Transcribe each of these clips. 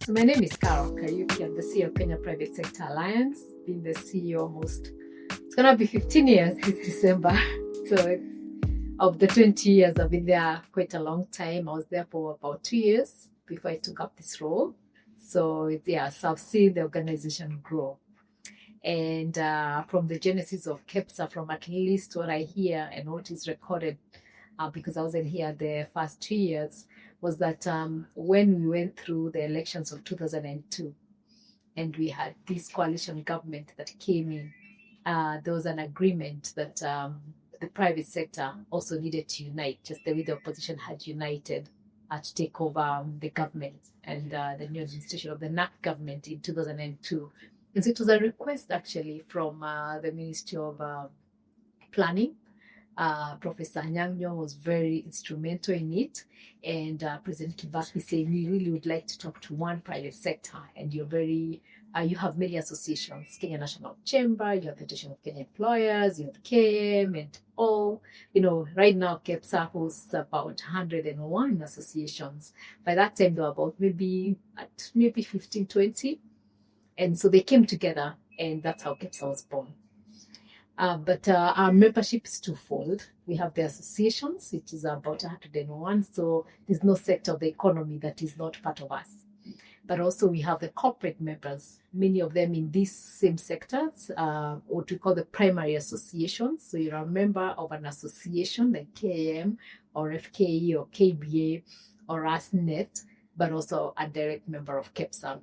So my name is Carole Kariuki. I'm the CEO of Kenya Private Sector Alliance. Been the CEO almost, it's gonna be 15 years this December. So of the 20 years, I've been there quite a long time. I was there for about 2 years before I took up this role. So so I've seen the organization grow. And from the genesis of Kepsa, from at least what I hear and what is recorded, because I wasn't here the first 2 years, was that when we went through the elections of 2002 and we had this coalition government that came in, there was an agreement that the private sector also needed to unite, just the way the opposition had united to take over the government and the new administration of the NAC government in 2002. And so it was a request actually from the Ministry of Planning. Professor Nyang'o was very instrumental in it, and President Kibaki saying, we really would like to talk to one private sector, and you have many associations, Kenya National Chamber, you have Federation of Kenya Employers, you have KM, and all, right now Kepsa hosts about 101 associations. By that time, there were about maybe 15, 20. And so they came together, and that's how Kepsa was born. But our membership is twofold. We have the associations, which is about 101. So there's no sector of the economy that is not part of us. But also we have the corporate members, many of them in these same sectors, what we call the primary associations. So you're a member of an association like KAM or FKE or KBA or ASNET, but also a direct member of Kepsa.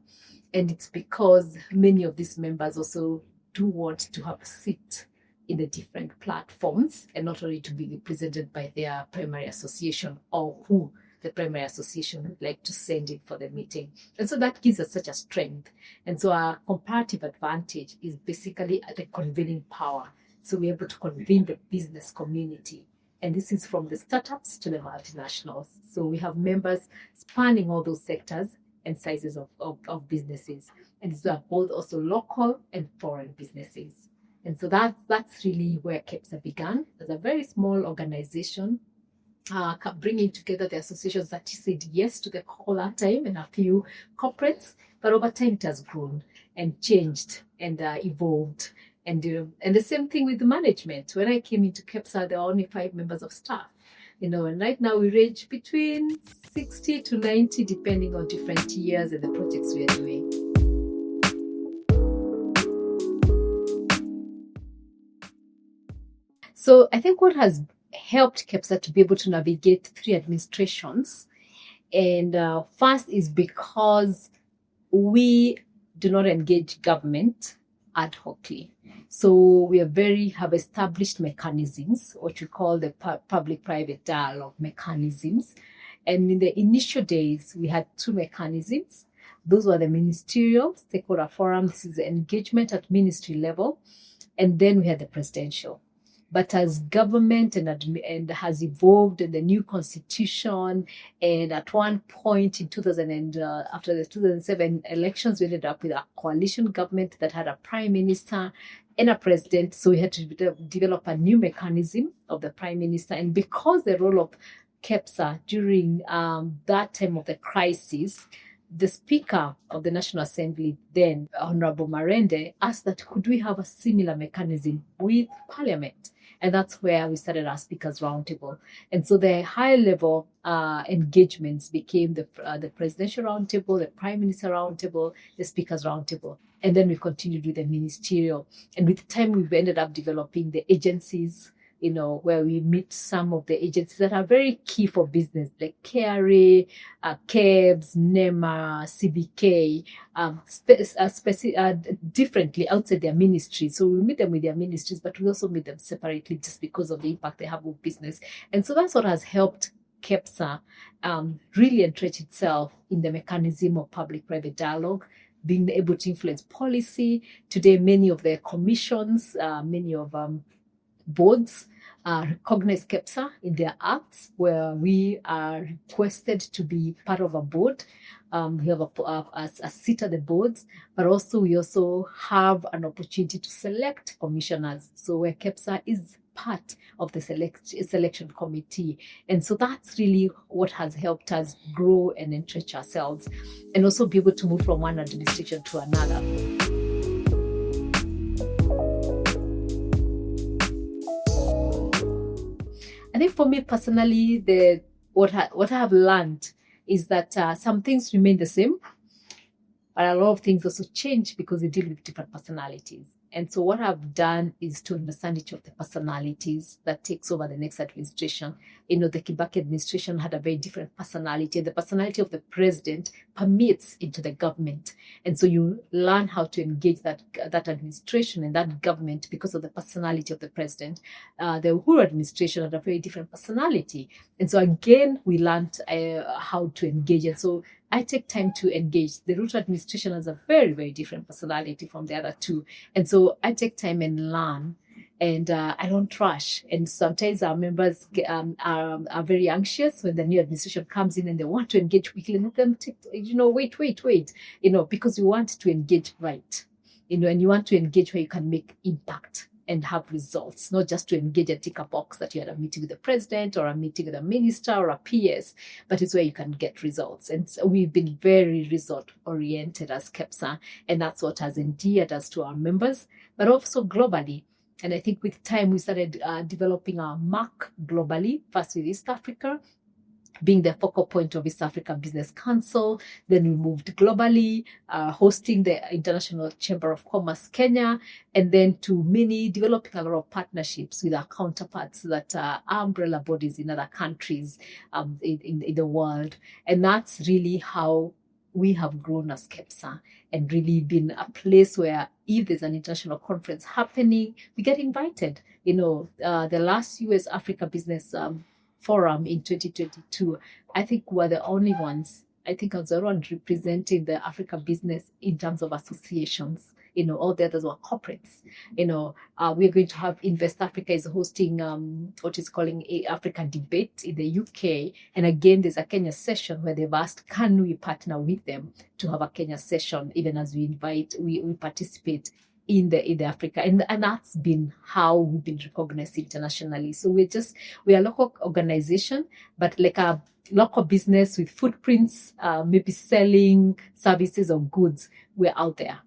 And it's because many of these members also do want to have a seat in the different platforms and not only to be represented by their primary association or who the primary association would like to send in for the meeting. And so that gives us such a strength. And so our comparative advantage is basically the convening power. So we're able to convene the business community. And this is from the startups to the multinationals. So we have members spanning all those sectors and sizes of businesses. And these are both also local and foreign businesses. And so that's really where Kepsa began, as a very small organization, bringing together the associations that said yes to the call that time and a few corporates. But over time, it has grown and changed and evolved. And the same thing with the management. When I came into Kepsa, there were only 5 members of staff. And right now we range between 60 to 90, depending on different years and the projects we are doing. So I think what has helped Kepsa to be able to navigate 3 administrations, and first is because we do not engage government ad hocly. So we have established mechanisms, what we call the public-private dialogue mechanisms. And in the initial days, we had 2 mechanisms. Those were the ministerial stakeholder forum. This is the engagement at ministry level. And then we had the presidential. But as government and has evolved in the new constitution, and at one point in after the 2007 elections, we ended up with a coalition government that had a prime minister and a president. So we had to develop a new mechanism of the prime minister. And because the role of Kepsa during that time of the crisis, the Speaker of the National Assembly then, Honorable Marende, asked that could we have a similar mechanism with Parliament? And that's where we started our Speakers Roundtable. And so the high-level engagements became the Presidential Roundtable, the Prime Minister Roundtable, the Speakers Roundtable. And then we continued with the ministerial. And with time, we've ended up developing the agencies, where we meet some of the agencies that are very key for business, like KRA, KEBS, NEMA, CBK, differently outside their ministries. So we meet them with their ministries, but we also meet them separately just because of the impact they have with business. And so that's what has helped Kepsa really entrench itself in the mechanism of public-private dialogue, being able to influence policy. Today, many of the commissions, many of boards recognize Kepsa in their acts, where we are requested to be part of a board. We have a seat at the boards, but also we also have an opportunity to select commissioners. So where Kepsa is part of the selection committee. And so that's really what has helped us grow and entrench ourselves, and also be able to move from one administration to another. I think for me personally, what I have learned is that some things remain the same, but a lot of things also change because we deal with different personalities. And so what I've done is to understand each of the personalities that takes over the next administration. The Kibaki administration had a very different personality. The personality of the president permeates into the government. And so you learn how to engage that administration and that government because of the personality of the president. The Uhuru administration had a very different personality. And so again, we learned how to engage. And so I take time to engage. The Ruto administration has a very, very different personality from the other two. And so I take time and learn, and I don't rush. And sometimes our members are very anxious when the new administration comes in and they want to engage quickly. And them take, wait, because you want to engage right, and you want to engage where you can make impact and have results, not just to engage and tick a box that you had a meeting with the president or a meeting with a minister or a PS, but it's where you can get results. And so we've been very result oriented as Kepsa, and that's what has endeared us to our members, but also globally. And I think with time we started developing our mark globally, first with East Africa, being the focal point of East Africa Business Council. Then we moved globally, hosting the International Chamber of Commerce Kenya, and then to developing a lot of partnerships with our counterparts that are umbrella bodies in other countries in the world. And that's really how we have grown as Kepsa, and really been a place where if there's an international conference happening, we get invited. The last US Africa Business Forum in 2022, I think we're the only ones. I think I was the one representing the Africa business in terms of associations. All the others were corporates. We're going to have Invest Africa is hosting what is calling a African debate in the UK. And again, there's a Kenya session where they've asked, can we partner with them to have a Kenya session, even as we participate in the Africa, and that's been how we've been recognized internationally. So we're a local organization, but like a local business with footprints, maybe selling services or goods. We're out there,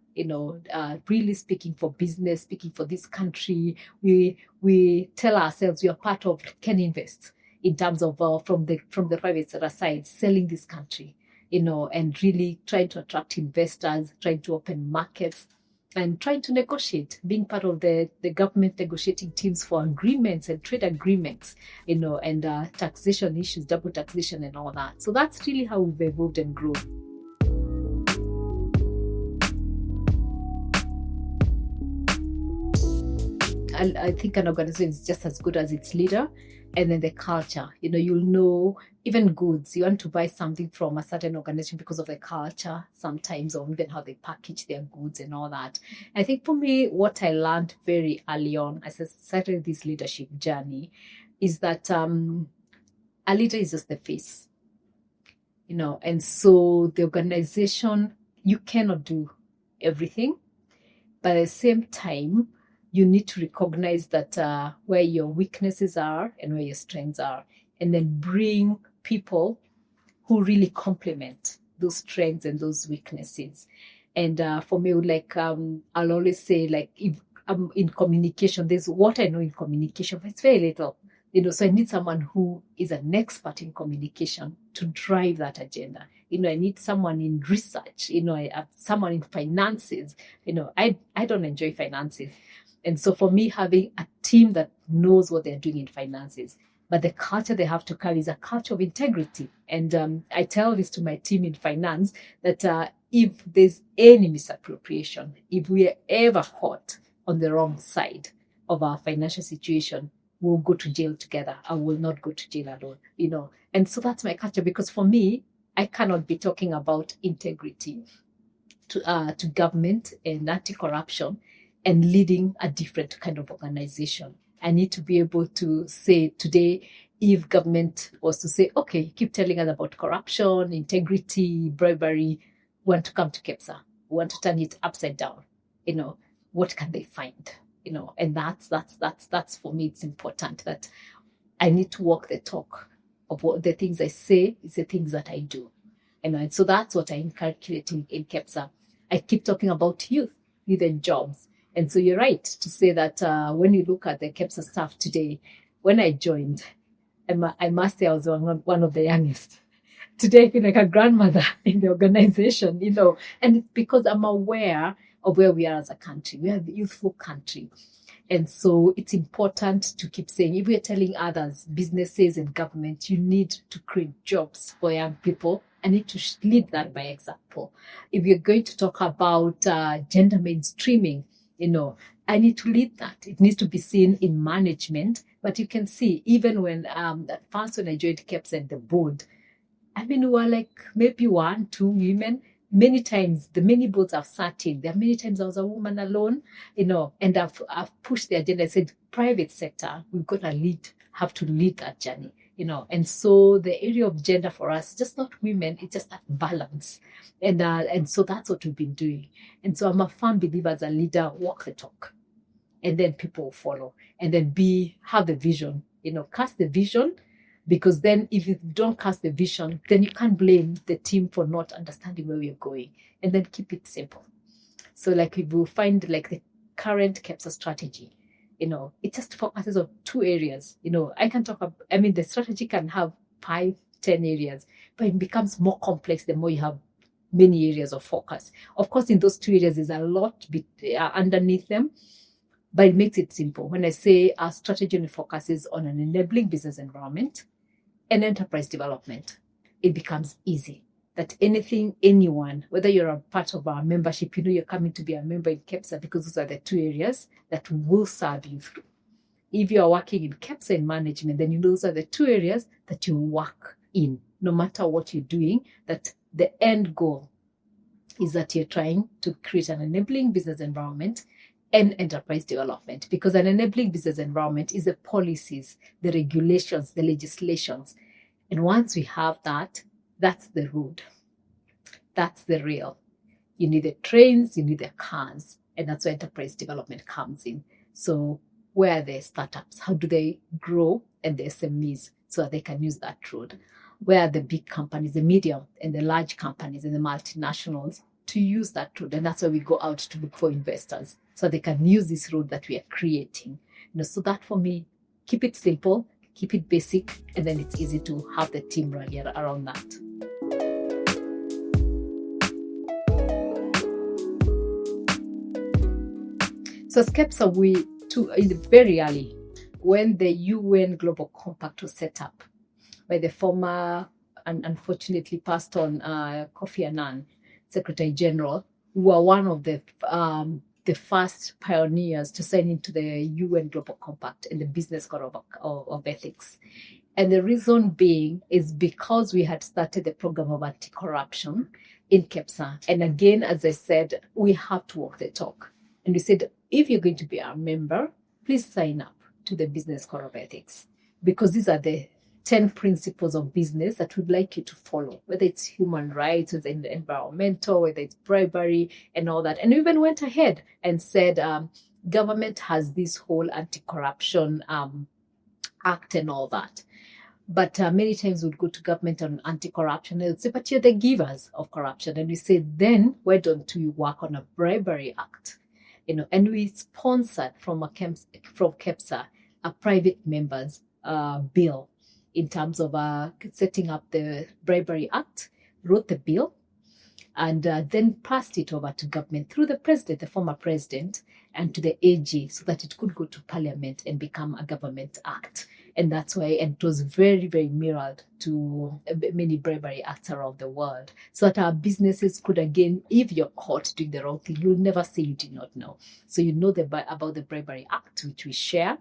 really speaking for business, speaking for this country. We tell ourselves we are part of Can Invest in terms of from the private sector side, selling this country, and really trying to attract investors, trying to open markets, and trying to negotiate, being part of the government negotiating teams for agreements and trade agreements, and taxation issues, double taxation and all that. So that's really how we've evolved and grown. I think an organization is just as good as its leader. And then the culture, you'll know, even goods, you want to buy something from a certain organization because of the culture sometimes, or even how they package their goods and all that. I think for me, what I learned very early on as I started this leadership journey is that a leader is just the face, and so the organization, you cannot do everything, but at the same time, you need to recognize that where your weaknesses are and where your strengths are, and then bring people who really complement those strengths and those weaknesses. And for me, I'll always say, if I'm in communication, there's what I know in communication, but it's very little. So I need someone who is an expert in communication to drive that agenda. I need someone in research. I have someone in finances. I don't enjoy finances. And so for me, having a team that knows what they're doing in finances, but the culture they have to carry is a culture of integrity. And I tell this to my team in finance, that if there's any misappropriation, if we are ever caught on the wrong side of our financial situation, we'll go to jail together. I will not go to jail alone, And so that's my culture, because for me, I cannot be talking about integrity to government and anti-corruption and leading a different kind of organization. I need to be able to say today, if government was to say, okay, keep telling us about corruption, integrity, bribery, we want to come to Kepsa, we want to turn it upside down, what can they find? and that's for me, it's important that I need to walk the talk of what the things I say is the things that I do. And so that's what I inculcate in Kepsa. I keep talking about youth and jobs. And so you're right to say that when you look at the Kepsa staff today, when I joined, I must say I was one of the youngest. Today, I feel like a grandmother in the organization, and it's because I'm aware of where we are as a country. We are a youthful country. And so it's important to keep saying, if we're telling others, businesses and government, you need to create jobs for young people, I need to lead that by example. If you're going to talk about gender mainstreaming, I need to lead that. It needs to be seen in management. But you can see, even when at first when I joined Kepsa and the board, we were like maybe 1, 2 women. Many times, the many boards I've sat in, there are many times I was a woman alone, and I've pushed the agenda. I said, private sector, we've got to have to lead that journey, And so the area of gender for us, just not women, it's just that balance. And so that's what we've been doing. And so I'm a firm believer as a leader, walk the talk. And then people will follow. And then have the vision, cast the vision. Because then if you don't cast the vision, then you can't blame the team for not understanding where we're going. And then keep it simple. So like if you find like the current Kepsa strategy, it just focuses on 2 areas. I can talk about, the strategy can have 5, 10 areas, but it becomes more complex the more you have many areas of focus. Of course, in those 2 areas, there's a lot underneath them. But it makes it simple. When I say our strategy only focuses on an enabling business environment and enterprise development, it becomes easy. That anyone, whether you're a part of our membership, you're coming to be a member in Kepsa because those are the 2 areas that will serve you through. If you're working in Kepsa in management, then those are the 2 areas that you work in, no matter what you're doing, that the end goal is that you're trying to create an enabling business environment and enterprise development, because an enabling business environment is the policies, the regulations, the legislations. And once we have that, that's the road. That's the rail. You need the trains, you need the cars, and that's where enterprise development comes in. So where are the startups? How do they grow? And the SMEs, so that they can use that road. Where are the big companies, the medium and the large companies and the multinationals to use that road? And that's why we go out to look for investors, so they can use this road that we are creating. So that for me, keep it simple, keep it basic, and then it's easy to have the team rally around that. So as Kepsa, very early, when the UN Global Compact was set up by the former and unfortunately passed on Kofi Annan, Secretary General, who were one of the first pioneers to sign into the UN Global Compact and the Business Code of Ethics. And the reason being is because we had started the program of anti-corruption in Kepsa. And again, as I said, we have to walk the talk. And we said, if you're going to be our member, please sign up to the Business Code of Ethics, because these are the 10 principles of business that we'd like you to follow, whether it's human rights, whether it's environmental, whether it's bribery and all that. And we even went ahead and said, government has this whole anti-corruption act and all that. But many times we'd go to government on anti-corruption and they'd say, but you're the givers of corruption. And we say, then why don't you work on a bribery act? And we sponsored from Kepsa a private members bill in terms of setting up the Bribery Act, wrote the bill, and then passed it over to government through the president, the former president, and to the AG, so that it could go to parliament and become a government act. And that's why, and it was very, very mirrored to many bribery acts around the world, so that our businesses could, again, if you're caught doing the wrong thing, you'll never say you did not know. So you know about the Bribery Act, which we share,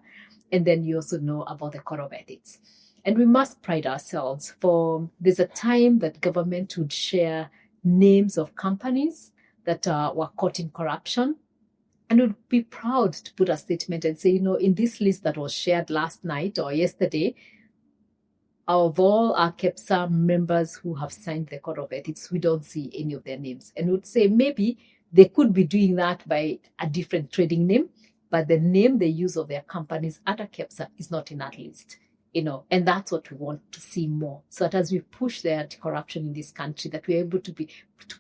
and then you also know about the Code of Ethics. And we must pride ourselves for, there's a time that government would share names of companies that were caught in corruption, and would be proud to put a statement and say, in this list that was shared last night or yesterday, of all our Kepsa members who have signed the Code of Ethics, we don't see any of their names. And would say maybe they could be doing that by a different trading name, but the name they use of their companies under Kepsa is not in that list. And that's what we want to see more. So that as we push the anti-corruption in this country, that we're able to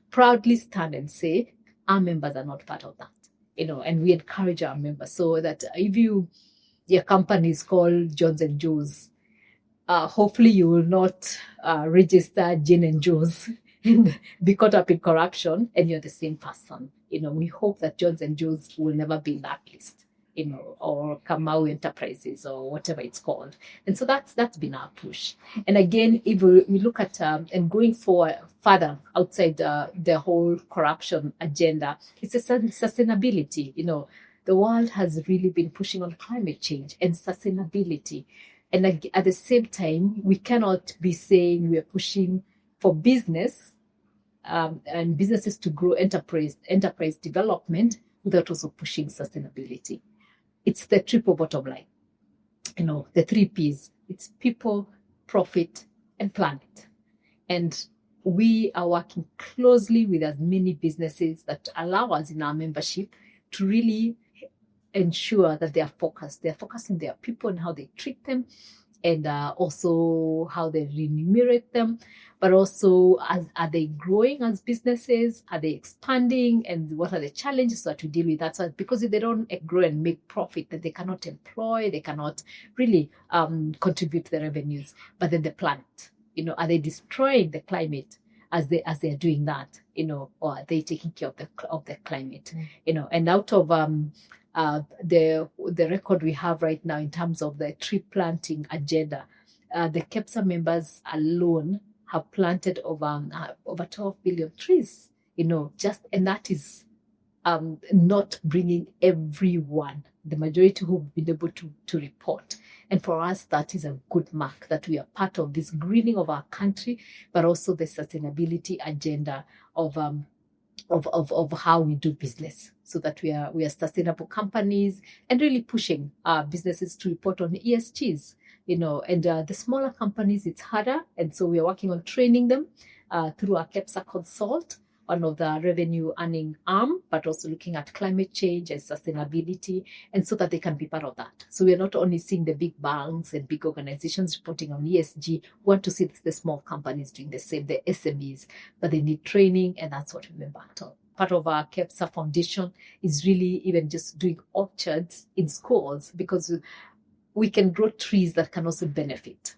proudly stand and say, our members are not part of that, and we encourage our members so that if your company is called Jones and Joe's, hopefully you will not register Jane and Joe's and be caught up in corruption and you're the same person. We hope that Jones and Joe's will never be in that list, or Kamau Enterprises or whatever it's called. And so that's been our push. And again, if we look at and going forward further outside the whole corruption agenda, it's a sustainability. The world has really been pushing on climate change and sustainability. And at the same time, we cannot be saying we are pushing for business and businesses to grow enterprise development without also pushing sustainability. It's the triple bottom line, the 3 Ps. It's people, profit, and planet. And we are working closely with as many businesses that allow us in our membership to really ensure that they are focused. They're focusing their people and how they treat them, and also how they remunerate them, but also are they growing as businesses? Are they expanding? And what are the challenges that we deal with? That's why, because if they don't grow and make profit, then they cannot employ, they cannot really contribute to the revenues. But then the planet, are they destroying the climate as they are doing that, or are they taking care of the climate? And out of the record we have right now in terms of the tree planting agenda, the Kepsa members alone have planted over 12 billion trees, and that is not bringing everyone, the majority who've been able to report. And for us, that is a good mark that we are part of this greening of our country, but also the sustainability agenda of how we do business, so that we are sustainable companies and really pushing our businesses to report on ESGs, and the smaller companies, it's harder. And so we are working on training them through our Kepsa Consult, one of the revenue earning arm, but also looking at climate change and sustainability, and so that they can be part of that. So we are not only seeing the big banks and big organizations reporting on ESG, we want to see the small companies doing the same, the SMEs, but they need training, and that's what we've embarked on. Part of our Kepsa Foundation is really even just doing orchards in schools, because we can grow trees that can also benefit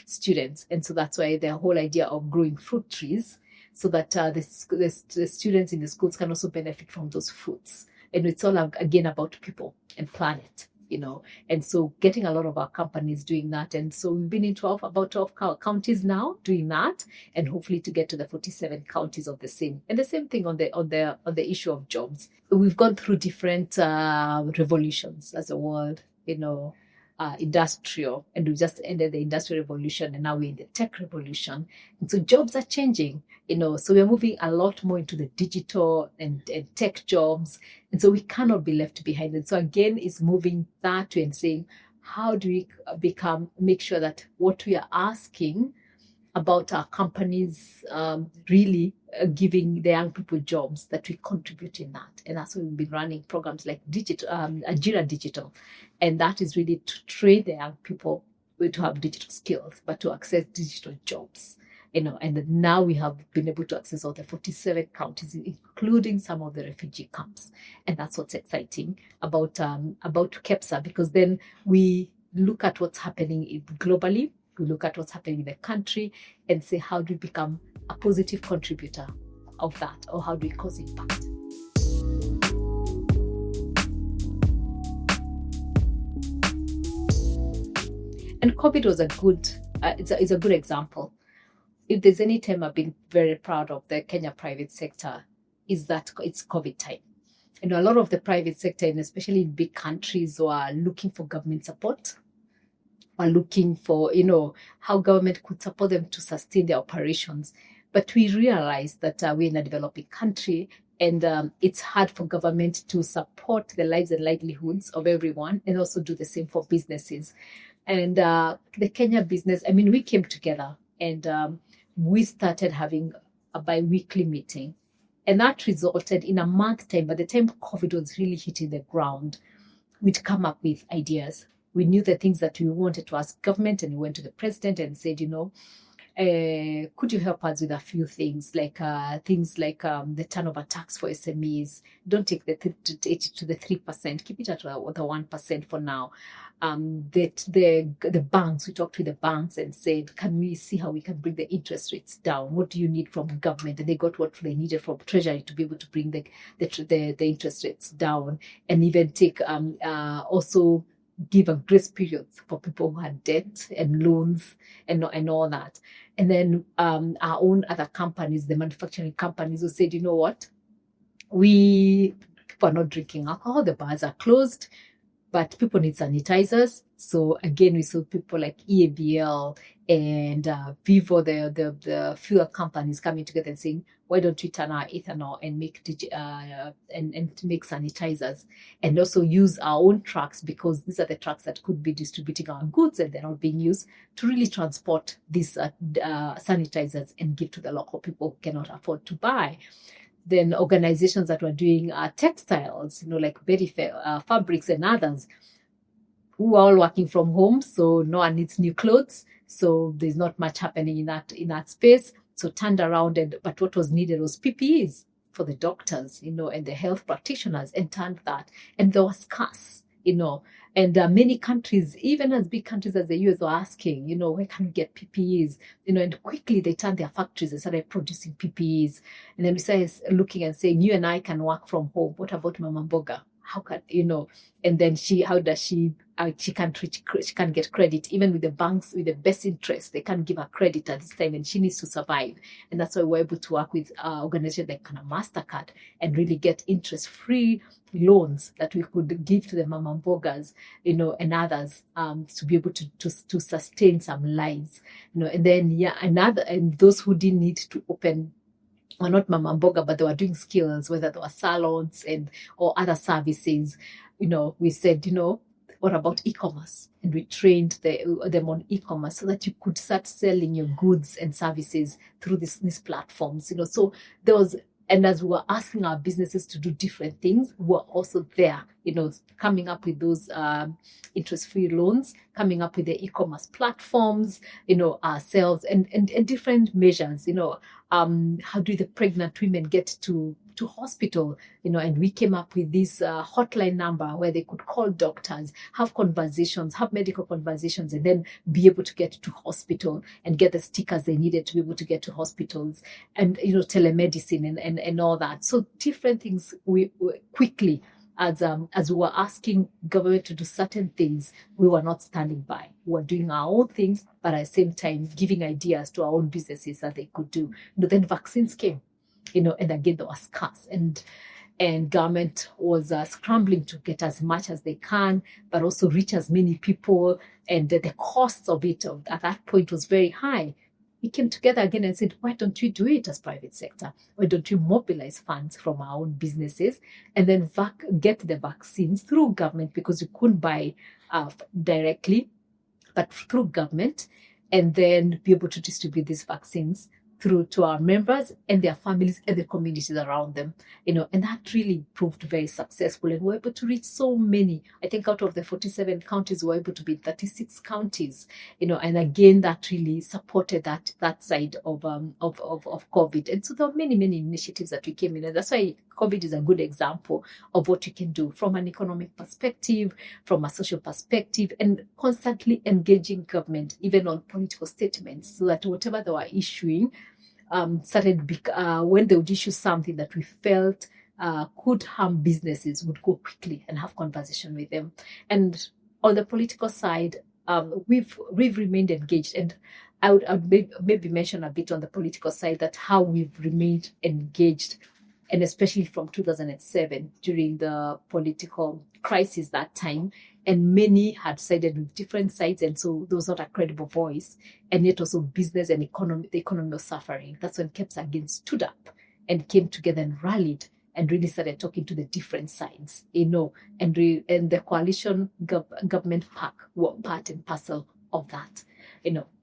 students. And so that's why the whole idea of growing fruit trees, so that the students in the schools can also benefit from those fruits. And it's all, again, about people and planet, And so getting a lot of our companies doing that. And so we've been in about 12 counties now doing that, and hopefully to get to the 47 counties of the same. And the same thing on the issue of jobs. We've gone through different revolutions as a world, industrial, and we just ended the industrial revolution, and now we're in the tech revolution. And so jobs are changing, so we're moving a lot more into the digital and tech jobs. And so we cannot be left behind. And so again, it's moving that way and saying, how do we make sure that what we are asking about our companies really giving the young people jobs, that we contribute in that. And that's why we've been running programs like Ajira Digital. And that is really to train the young people to have digital skills, but to access digital jobs. And now we have been able to access all the 47 counties, including some of the refugee camps. And that's what's exciting about Kepsa, because then we look at what's happening globally, we look at what's happening in the country, and say, how do we become a positive contributor of that, or how do we cause impact? And COVID was it's a good example. If there's any time I've been very proud of the Kenya private sector, is that it's COVID time. A lot of the private sector, and especially in big countries, were looking for government support, are looking for, how government could support them to sustain their operations. But we realized that we're in a developing country, and it's hard for government to support the lives and livelihoods of everyone, and also do the same for businesses. And the Kenya business, we came together, and we started having a bi-weekly meeting. And that resulted in a month time, by the time COVID was really hitting the ground, we'd come up with ideas. We knew the things that we wanted to ask government, and we went to the president and said, could you help us with a few things like the turnover tax for SMEs? Don't take the 3%, keep it at the 1% for now. The banks, we talked with the banks and said, can we see how we can bring the interest rates down? What do you need from government? And they got what they needed from Treasury to be able to bring the interest rates down, and even take also give a grace period for people who had debt and loans and all that. And then our own other companies, the manufacturing companies, who said, you know what, people are not drinking alcohol, the bars are closed, but people need sanitizers. So again, we saw people like EABL and Vivo, the fuel companies, coming together and saying, why don't we turn our ethanol and make and make sanitizers, and also use our own trucks, because these are the trucks that could be distributing our goods and they're not being used, to really transport these sanitizers and give to the local people who cannot afford to buy. Then organizations that were doing textiles, like Berry Fabrics and others, who are all working from home, so no one needs new clothes, so there's not much happening in that space. So turned around, but what was needed was PPEs for the doctors, and the health practitioners, and turned that, and there was scarce, and many countries, even as big countries as the US, were asking, where can we get PPEs, and quickly they turned their factories and started producing PPEs. And then we started looking and saying, you and I can work from home. What about Mama Mboga? How can, and then she can't get credit, even with the banks with the best interest. They can't give her credit at this time, and she needs to survive. And that's why we're able to work with organizations like MasterCard and really get interest-free loans that we could give to the Mama Mbogas, and others, to be able to sustain some lives, and then and those who didn't need to open, or not Mama Mboga, but they were doing skills, whether they were salons or other services. We said, what about e-commerce? And we trained them on e-commerce so that you could start selling your goods and services through these platforms. So there was, and as we were asking our businesses to do different things, we were also there, coming up with those interest-free loans, coming up with the e-commerce platforms, ourselves, and different measures. How do the pregnant women get to hospital, and we came up with this hotline number where they could call doctors, have conversations, have medical conversations, and then be able to get to hospital and get the stickers they needed to be able to get to hospitals, and telemedicine and all that. So different things we quickly, as we were asking government to do certain things, we were not standing by. We were doing our own things, but at the same time giving ideas to our own businesses that they could do. Then vaccines came, and again there was scarce, and government was scrambling to get as much as they can, but also reach as many people, and the costs of it at that point was very high. We came together again and said, why don't we do it as private sector? Why don't we mobilize funds from our own businesses and then get the vaccines through government, because we couldn't buy directly, but through government, and then be able to distribute these vaccines through to our members and their families and the communities around them, and that really proved very successful. And we're able to reach so many. I think out of the 47 counties, we're able to be in 36 counties, and again, that really supported that side of COVID. And so there are many, many initiatives that we came in, and that's why COVID is a good example of what you can do from an economic perspective, from a social perspective, and constantly engaging government, even on political statements, so that whatever they were issuing, when they would issue something that we felt could harm businesses, would go quickly and have conversation with them. And on the political side, we've remained engaged, and I would maybe mention a bit on the political side that how we've remained engaged, and especially from 2007 during the political crisis that time, and many had sided with different sides, and so there was not a credible voice, and yet also business and the economy was suffering. That's when Kepsa again stood up and came together and rallied and really started talking to the different sides, and the coalition government pack were part and parcel of that.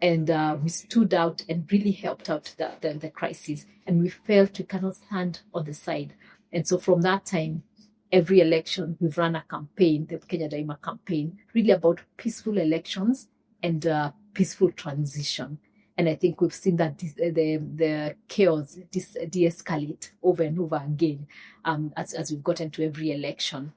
And we stood out and really helped out the crisis, and we felt we cannot stand on the side. And so from that time, every election, we've run a campaign, the Kenya Daima campaign, really about peaceful elections and peaceful transition. And I think we've seen that the chaos de-escalate over and over again as we've gotten to every election.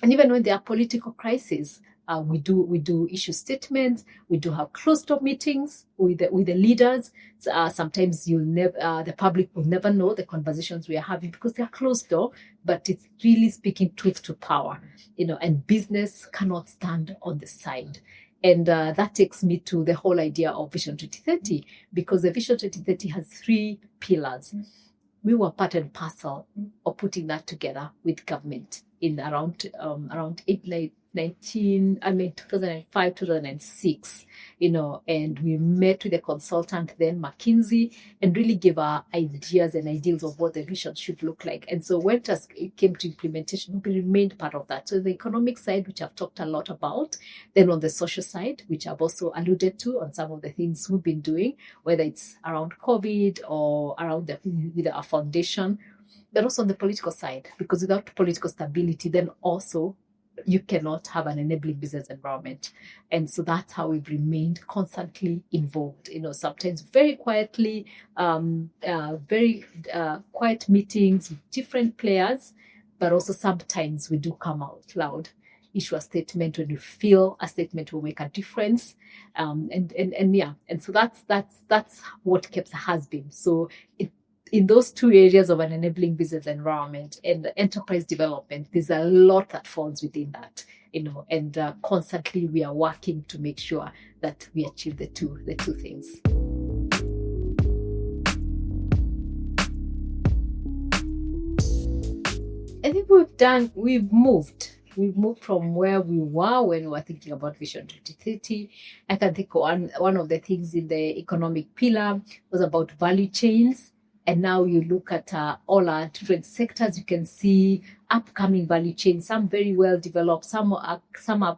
And even when there are political crises, we do issue statements. We do have closed-door meetings with the leaders. Sometimes the public will never know the conversations we are having because they are closed door. But it's really speaking truth to power, and business cannot stand on the side. And that takes me to the whole idea of Vision 2030, because the Vision 2030 has 3 pillars. We were part and parcel of putting that together with government in around 2005, 2006, and we met with a consultant then, McKinsey, and really gave our ideas and ideals of what the vision should look like. And so when it came to implementation, we remained part of that. So the economic side, which I've talked a lot about, then on the social side, which I've also alluded to on some of the things we've been doing, whether it's around COVID or around with our foundation, but also on the political side, because without political stability, then also you cannot have an enabling business environment. And so that's how we've remained constantly involved, sometimes very quietly, very quiet meetings with different players, but also sometimes we do come out loud, issue a statement when we feel a statement will make a difference. And so that's what Kepsa has been. So in those 2 areas of an enabling business environment and enterprise development, there's a lot that falls within that, and constantly we are working to make sure that we achieve the two things. I think we've moved from where we were when we were thinking about Vision 2030. I can think one of the things in the economic pillar was about value chains. And now you look at all our different sectors, you can see upcoming value chains, some very well developed, some are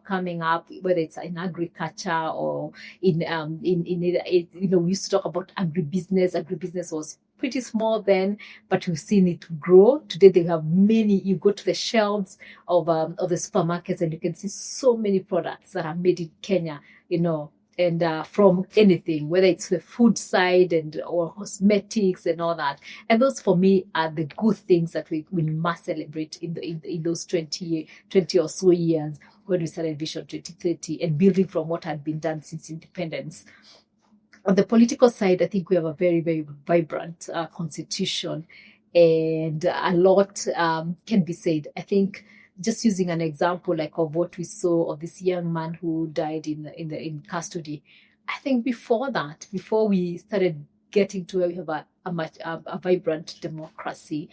coming up, whether it's in agriculture or we used to talk about agribusiness. Agribusiness was pretty small then, but we've seen it grow. Today they have many. You go to the shelves of the supermarkets and you can see so many products that are made in Kenya, and from anything, whether it's the food side or cosmetics and all that. And those for me are the good things that we must celebrate in those 20 or so years when we started Vision 2030 and building from what had been done since independence. On the political side, I think we have a very, very vibrant constitution, and a lot can be said. I think just using an example of what we saw of this young man who died in custody, I think before we started getting to where we have a vibrant democracy,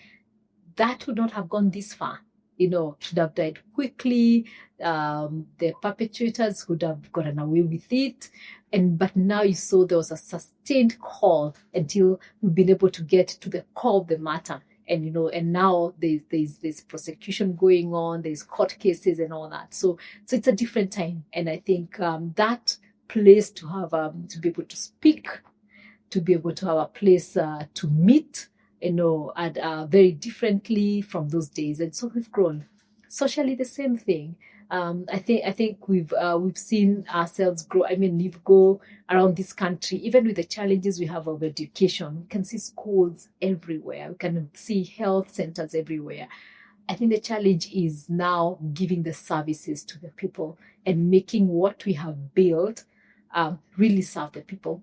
that would not have gone this far. Should have died quickly. The perpetrators would have gotten away with it. But now you saw there was a sustained call until we've been able to get to the core of the matter. And now there's prosecution going on, there's court cases and all that. So it's a different time. And I think that place to have to be able to speak, to be able to have a place to meet, very differently from those days. And so we've grown. Socially, the same thing. I think we've seen ourselves grow. I mean, you go around this country, even with the challenges we have of education, we can see schools everywhere. We can see health centers everywhere. I think the challenge is now giving the services to the people and making what we have built really serve the people.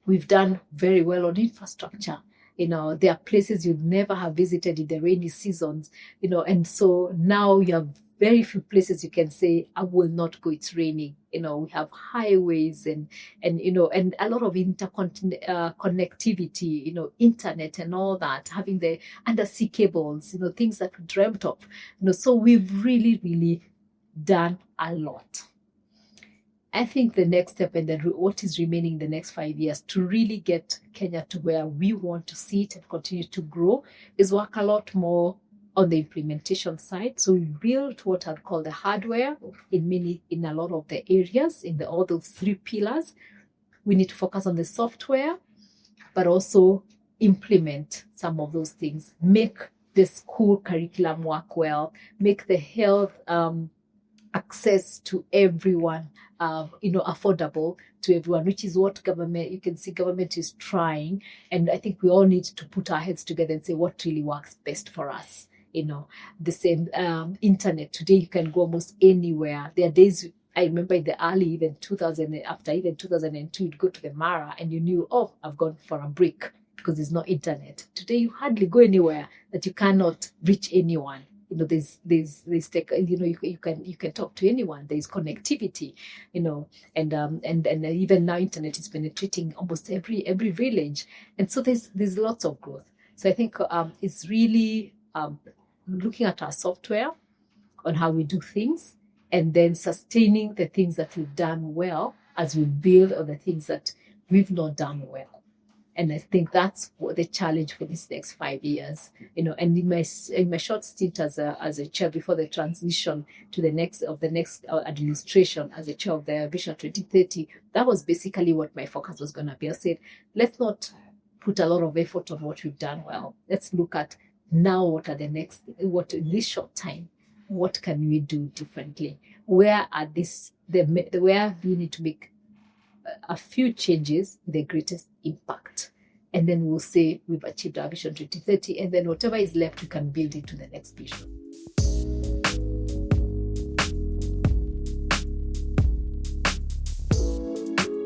We've done very well on infrastructure. There are places you'd never have visited in the rainy seasons, and so now you have very few places you can say, I will not go, it's raining. We have highways and a lot of connectivity, internet and all that, having the undersea cables, things that we dreamt of. So we've really, really done a lot. I think the next step and what is remaining the next 5 years to really get Kenya to where we want to see it and continue to grow is work a lot more on the implementation side. So we built what I'd call the hardware in a lot of the areas, all those 3 pillars. We need to focus on the software, but also implement some of those things, make the school curriculum work well, make the health access to everyone, affordable to everyone, which is what you can see government is trying. And I think we all need to put our heads together and say what really works best for us. The same internet. Today you can go almost anywhere. There are days, I remember in the early, even 2000, after even 2002, you'd go to the Mara and you knew, oh, I've gone for a break because there's no internet. Today you hardly go anywhere that you cannot reach anyone. There's tech, you can talk to anyone. There's connectivity, and even now internet is penetrating almost every village. And so there's lots of growth. So I think it's really looking at our software on how we do things, and then sustaining the things that we've done well as we build on the things that we've not done well. And I think that's what the challenge for these next 5 years, and in my short stint as a chair before the transition to the next administration as a chair of the Vision 2030, that was basically what my focus was going to be. I said, let's not put a lot of effort on what we've done well. Let's look at now what in this short time, what can we do differently? Where we need to make a few changes with the greatest impact, and then we'll say we've achieved our Vision 2030, and then whatever is left we can build into the next vision.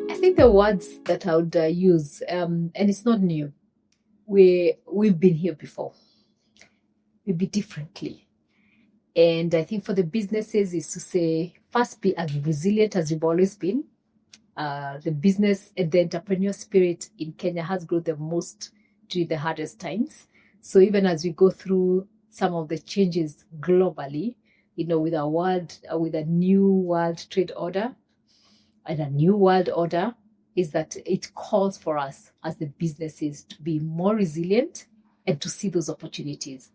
I think the words that I would use, and it's not new, we've been here before. We'll be differently. And I think for the businesses is to say, first, be as resilient as you've always been. The business and the entrepreneur spirit in Kenya has grown the most during the hardest times. So even as we go through some of the changes globally, with a new world trade order and a new world order, is that it calls for us as the businesses to be more resilient and to see those opportunities.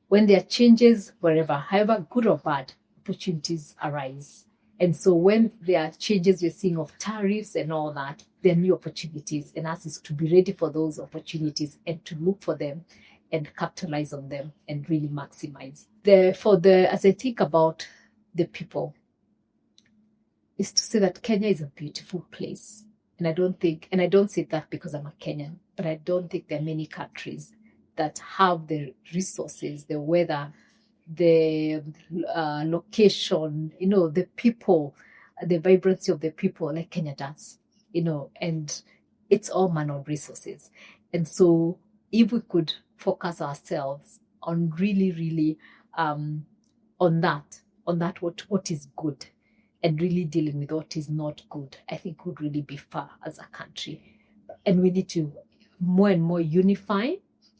When there are changes, wherever, however good or bad, opportunities arise. And so when there are changes we're seeing of tariffs and all that, there are new opportunities, and us is to be ready for those opportunities and to look for them and capitalize on them and really maximize. As I think about the people, is to say that Kenya is a beautiful place. And I don't say that because I'm a Kenyan, but I don't think there are many countries that have the resources, the weather, the location, the people, the vibrancy of the people like Kenya does, and it's all manner of resources. And so if we could focus ourselves on really, really on that what is good, and really dealing with what is not good, I think would really be far as a country. And we need to more and more unify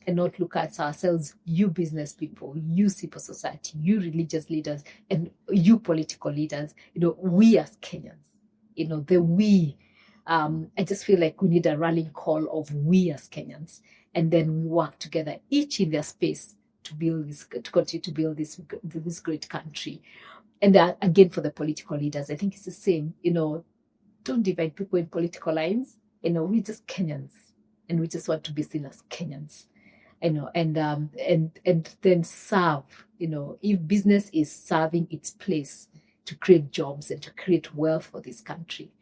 and not look at ourselves, you business people, you civil society, you religious leaders, and you political leaders, we as Kenyans, the we. I just feel like we need a rallying call of we as Kenyans, and then we work together, each in their space, to continue to build this great country. And again, for the political leaders, I think it's the same. Don't divide people in political lines. We're just Kenyans, and we just want to be seen as Kenyans. And then serve. If business is serving its place to create jobs and to create wealth for this country,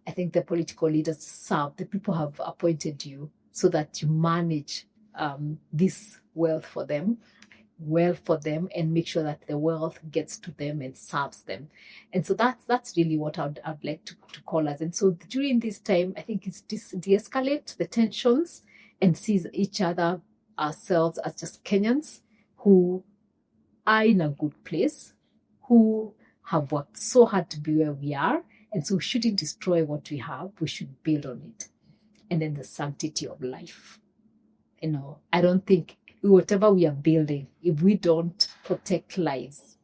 I think the political leaders serve. The people have appointed you so that you manage this wealth for them, and make sure that the wealth gets to them and serves them. And so that's really what I'd like to call us. And so during this time, I think it's de-escalate the tensions and see ourselves as just Kenyans who are in a good place, who have worked so hard to be where we are. And so we shouldn't destroy what we have, we should build on it. And then the sanctity of life. I don't think whatever we are building, if we don't protect lives,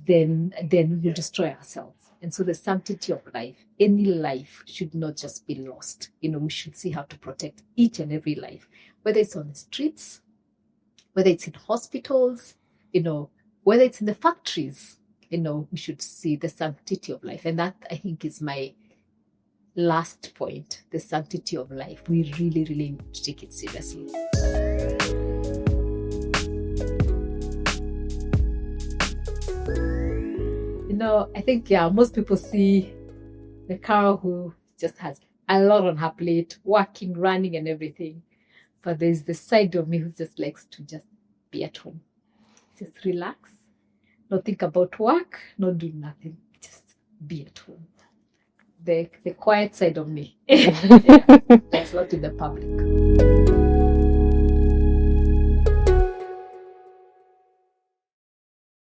then we'll destroy ourselves. And so the sanctity of life, any life should not just be lost. We should see how to protect each and every life, whether it's on the streets, whether it's in hospitals, whether it's in the factories, we should see the sanctity of life. And that, I think, is my last point, the sanctity of life. We really, really need to take it seriously. I think, most people see the Carole who just has a lot on her plate, working, running, and everything. But there's the side of me who just likes to just be at home. Just relax, not think about work, not do nothing, just be at home. The quiet side of me. That's not in the public.